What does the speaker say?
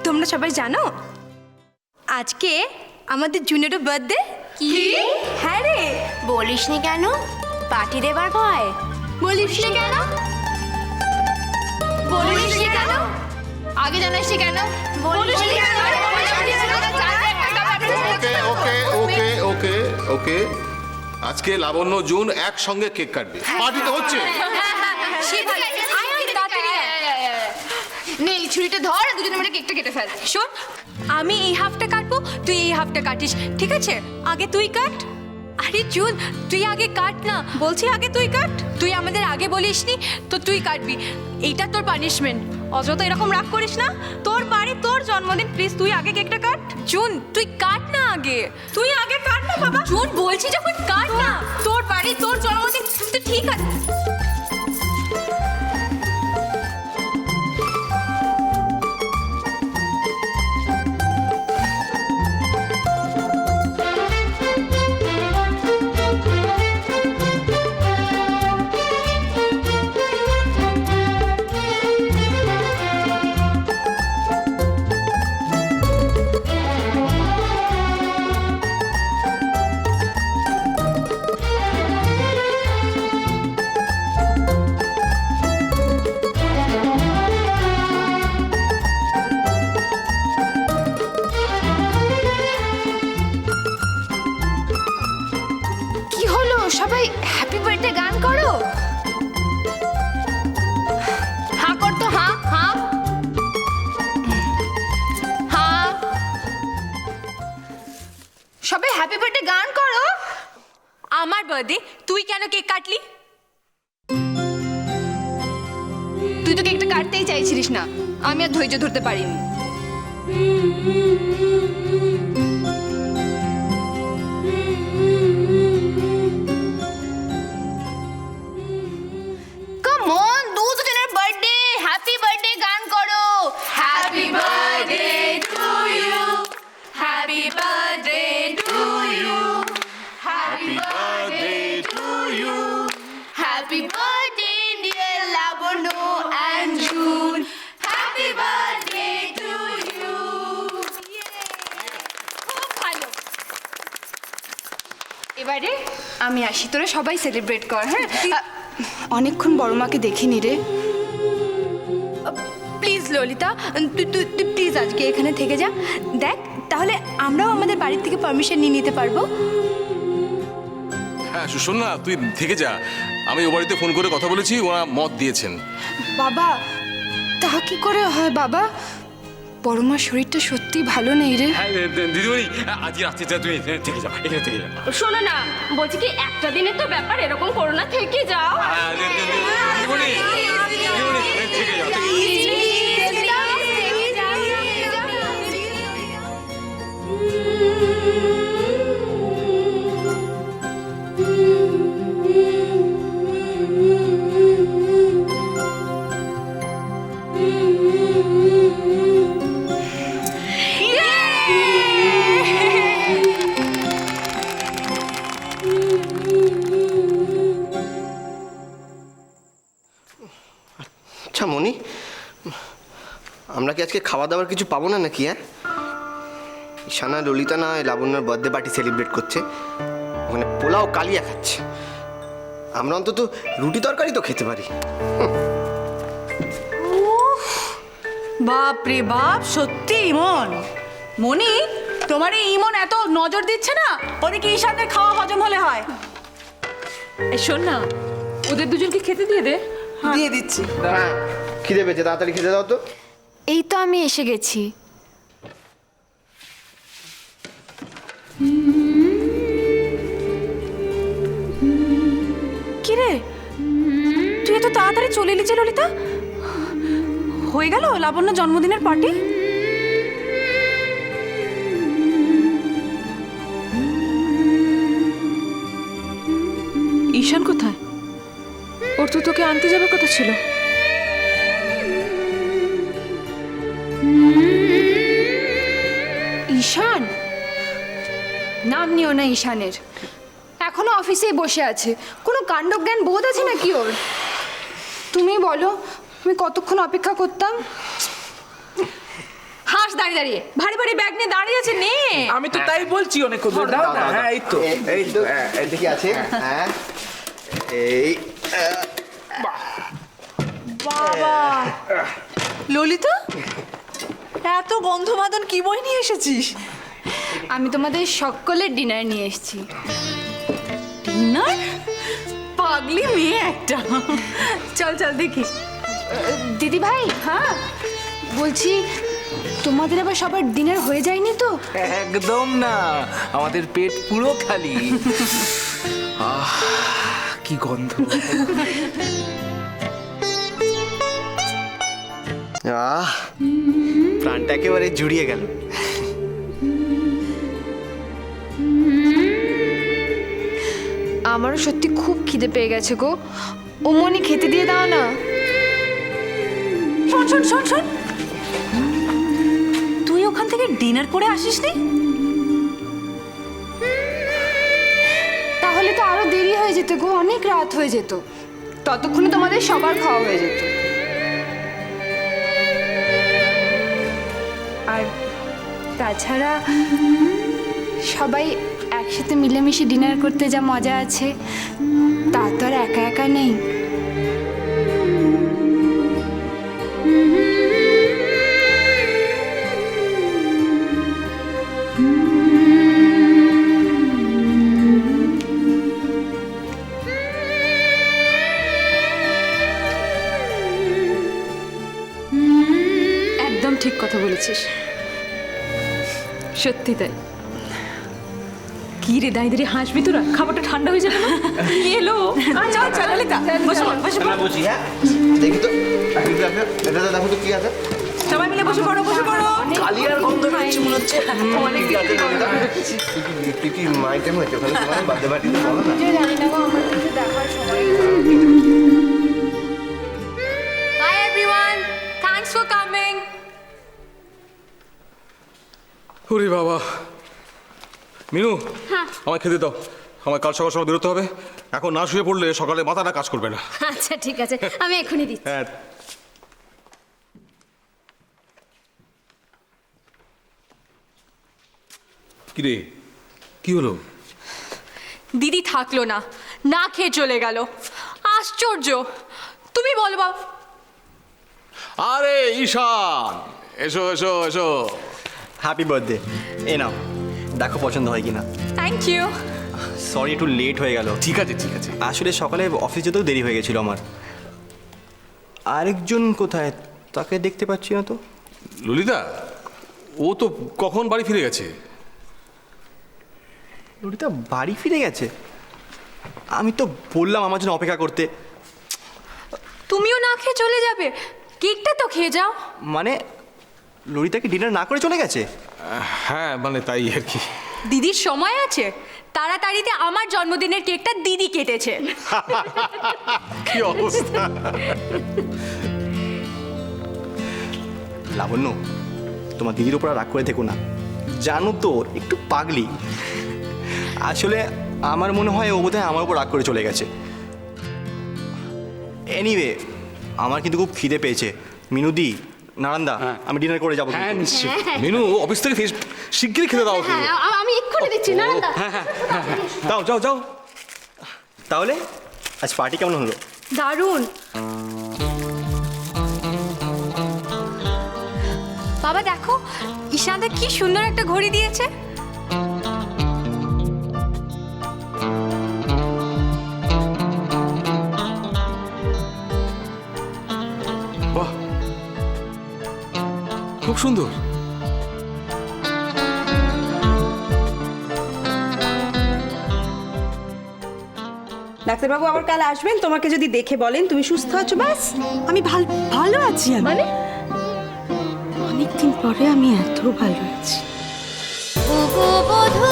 তোমরা সবাই জানো আজকে আমাদের জুনেরও বার্থডে। কি? হ্যাঁ রে। বলিসনি কেন? পার্টি দেবার ভয়? বলিসনি কেন? বলিসনি কেন? আগে জানাসনি কেন? বলিসনি কেন? ওকে ওকে ওকে ওকে ওকে আজকে লাবণ্য জুন একসঙ্গে কেক কাটবে, পার্টি তো হচ্ছে। নে এই ছুরিটা ধর, দুজনে মিলে কেকটা কেটে ফেল। শোন, আমি এই হাফটা কাটবো, তুই এই হাফটা কাটিস, ঠিক আছে? আগে তুই কাট। আরে জুন, তুই আগে কাট না, বলছি আগে তুই কাট। তুই আমাদের আগে বলিসনি তো তুই কাটবি, এইটা তোর পানিশমেন্ট। অযথা এরকম রাগ করিস না, তোর বাড়ি তোর জন্মদিন, প্লিজ তুই আগে কেকটা কাট। জুন তুই কাট না, আগে তুই আগে কাট না বাবা। জুন বলছি যখন কাট না, তোর বাড়ি তোর জন্মদিন, তো ঠিক আছে। কি হলো? সবাই হ্যাপি বার্থডে গান করো। হ্যাঁ কর তো, হ্যাঁ হ্যাঁ হ্যাঁ। সবাই হ্যাপি বার্থডে গান করো। আমার বার্থডে, তুই কেন কেক কাটলি? তুই তো কেকটা কাটতেই চাইছিলিস না, আমি আর ধৈর্য ধরতে পারিনি। কাম অন, দুজনের বার্থডে, হ্যাপি বার্থডে গান করো। Happy birthday to you, happy birthday to you, happy birthday to you, happy birthday dear Labanya and June, happy birthday to you. খুব ভালো। এবারে আমি আসি, তোরা সবাই সেলিব্রেট কর। হ্যাঁ, অনেকক্ষণ বড় মাকে দেখিনি রে। প্লিজ ললিতা, তুই তুই তুই প্লিজ আজকে এখানে থেকে যা। দেখ, তাহলে আমরাও আমাদের বাড়ির থেকে পারমিশন নিয়ে নিতে পারবো। হ্যাঁ শোন না, তুই থেকে যা। আমি ও বাড়িতে ফোন করে কথা বলেছি, ওরা মত দিয়েছেন। বাবা, তা কি করে হয় বাবা? বড় মার শরীরটা সত্যি ভালো নেই রে। হ্যাঁ দিদিমণি, আজকে রাত্রিটা তুমি থেকে যাও, এখানে থেকে যাও। শোনো না, বলছি কি একটা দিনের তো ব্যাপার, এরকম করো না, থেকে যাও। হ্যাঁ, দিদিমণি, দিদিমণি, থেকে যাও, থেকে যাও। আচ্ছা মনি, আমরা কি আজকে খাওয়া দাওয়ার কিছু পাবো না নাকি? হ্যাঁ, ঈশানা ললিতা না লাবণ্যর বার্থডে পার্টি সেলিব্রেট করছে, ওখানে পোলাও কালিয়া খাচ্ছে, আমরা অন্তত রুটি তরকারি তো খেতে পারি। বাপ রে বাপ, সত্যি ইমন। মনি, তোমার এই ইমন এত নজর দিচ্ছে না, ওদিকে ঈশানদের খাওয়া হজম হলে হয়। শোন না, ওদের দুজনকে খেতে দিয়ে দে। দিয়ে দিচ্ছি। হ্যাঁ, খিদে পেয়েছে, তাড়াতাড়ি খেতে দাও তো। এই তো আমি এসে গেছি। কি রে, তুই এত তাড়াতাড়ি চলে এলি যে ললিতা? হয়ে গেল লাবণ্য জন্মদিনের পার্টি? ঈশান কোথায়? ওর তো তোকে আনতে যাবার কথা ছিল। ঈশান? নাম নিও না ঈশানের, এখনো অফিসেই বসে আছে, কোনো কাণ্ডজ্ঞান বোধ আছে নাকি ওর? তুমি বলো, আমি কতক্ষণ অপেক্ষা করতাম। হাঁস দাঁড়িয়ে দাঁড়িয়ে ভারী ভারী ব্যাগ নিয়ে দাঁড়িয়ে আছে নে। আমি তো তাই বলছি অনেকক্ষণ ধরে। দাও না, হ্যাঁ এই তো। এই তো দেখি আছে। হ্যাঁ এই বাবা ললিতা, এত গন্ধমাদন কি বই নিয়ে এসেছিস? আমি তোমাদের সকলের ডিনার নিয়ে এসেছি। ডিনার? পাগলি মেয়ে একটা। চল চল দেখি। দিদি ভাই, হ্যাঁ বলছি তোমাদের আবার সবার ডিনার হয়ে যায়নি তো? একদম না, আমাদের পেট পুরো খালি। আহ কি গন্ধ। প্রাণটা একেবারে জুড়িয়ে গেল। আমারও সত্যি খুব খিদে পেয়ে গেছে গো। ও মনি খেতে দিয়ে দাও না। শোন শোন শোন শোন, তুই ওখান থেকে ডিনার করে আসিসনি? তাহলে তো আরো দেরি হয়ে যেত গো, অনেক রাত হয়ে যেত। ততক্ষণে তোমাদের সবার খাওয়া হয়ে যেত। আর তাছাড়া সবাই একসাথে মিলেমিশে ডিনার করতে যা মজা আছে তা তো আর একা একা নেই। একদম ঠিক কথা বলেছিস, সত্যি তাই। কি রে দাঁড়িয়ে দাঁড়িয়ে হাসবি তোরা? খাবারটা ঠান্ডা হয়ে যাবে না? কি এলো? চল চল ললিতা, বসে পড় বসে পড়। বুঝি হ্যাঁ, দেখি তো এটা দেখো তো কি আছে। সবাই মিলে বসে পড়ো বসে পড়ো। কালি আর গন্ধ বেরোচ্ছে মনে হচ্ছে। অনেক কি মাইটেম হয়েছে ওখানে, তোমার বার্থডে পার্টিতে বলো না। জানি না গো, আমার কিছু দেখার সময় নেই। Hi everyone, thanks for coming. ওরে বাবা, মিনু আমায় খেতে দাও। আমার কাল সকাল সকাল বেরোতে হবে। এখন না শুয়ে পড়লে সকালে মাথাটা কাজ করবে না। আচ্ছা ঠিক আছে, আমি এখনই দিচ্ছি। হ্যাঁ। কিরে, কি হলো? দিদি থাকলো না, না খেয়ে চলে গেল। আশ্চর্য। তুমি বলো বাবা। আরে ঈশান, এসো এসো এসো। Happy birthday. এ নাও, দেখো পছন্দ হয় কিনা। Thank you. সরি একটু লেট হয়ে গেল। ঠিক আছে ঠিক আছে। আসলে সকালে অফিস যেতেও দেরি হয়ে গেছিল আমার। আরেকজন কোথায়, তাকে দেখতে পাচ্ছি না তো। ললিতা, ও তো কখন বাড়ি ফিরে গেছে। ললিতা বাড়ি ফিরে গেছে? আমি তো বললাম আমার জন্য অপেক্ষা করতে। তুমিও না খেয়ে চলে যাবে? কেকটা তো খেয়ে যাও। মানে ললিতাকে ডিনার না করে চলে গেছে? হ্যাঁ মানে তাই আর কি। দিদির সময় আছে? তাড়াতাড়িতে আমার জন্মদিনের কেকটা দিদি কেটেছে। কি অবস্থা। লাবণ্য, তোমার দিদির ওপর আর রাগ করে থেকো না। জানো তো একটু পাগলি। আসলে আমার মনে হয় ও বোধহয় আমার উপর রাগ করে চলে গেছে। এনিওয়ে, আমার কিন্তু খুব খিদে পেয়েছে। মিনুদি, নারান্দা, আমি ডিনার করে যাবো। হ্যাঁ নিশ্চয়ই। মিনু অফিস থেকে শিগগিরই খেতে দাও ওকে। আমি এক্ষুনি দিচ্ছি না। দাও যাও যাও। তাহলে আজ পার্টি কেমন হলো? দারুণ। বাবা দেখো, ঈশানদা কি সুন্দর একটা ঘড়ি দিয়েছে। বাহ, খুব সুন্দর। ডাক্তারবাবু আবার কাল আসবেন, তোমাকে যদি দেখে বলেন তুমি সুস্থ আছো, ব্যাস আমি ভালো আছি। মানে অনেকদিন পরে আমি এত ভালো আছি। ও গো বধূ